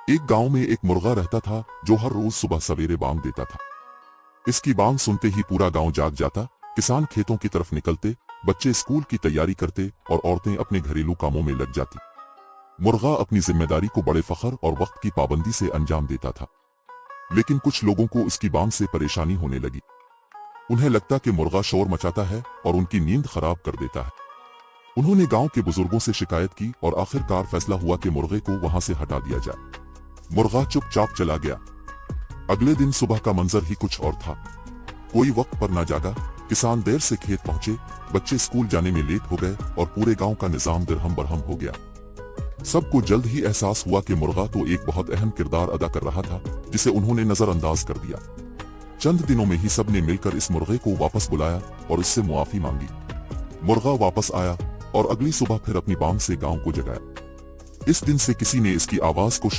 ایک गांव में एक मुर्गा रहता था जो हर रोज सुबह सवेरे बांग देता था। इसकी बांग सुनते ही पूरा गांव जाग जाता। किसान खेतों की तरफ निकलते, बच्चे स्कूल की तैयारी करते और औरतें अपने घरेलू कामों में लग जाती। मुर्गा अपनी जिम्मेदारी को बड़े फख्र और वक्त की पाबंदी से अंजाम देता था, लेकिन कुछ लोगों को इसकी बांग से परेशानी होने लगी। उन्हें लगता कि मुर्गा शोर मचाता है और उनकी नींद खराब कर देता है। उन्होंने गांव के बुजुर्गों से शिकायत की और आखिरकार फैसला हुआ कि मुर्गे को वहां से हटा दिया जाए। मुर्गा चुपचाप चला गया। अगले दिन सुबह का मंजर ही कुछ और था। कोई वक्त पर ना जागा, किसान देर से खेत पहुंचे, बच्चे स्कूल जाने में लेट हो गए और पूरे गांव का निजाम दिरहम बरहम हो गया। सबको जल्द ही एहसास हुआ कि मुर्गा तो एक बहुत अहम किरदार अदा कर रहा था, जिसे उन्होंने नजरअंदाज कर दिया। चंद दिनों में ही सबने मिलकर इस मुर्गे को वापस बुलाया और इससे मुआफी मांगी। मुर्गा वापस आया और अगली सुबह फिर अपनी बांग से गांव को जगाया। इस दिन से किसी ने इसकी आवाज को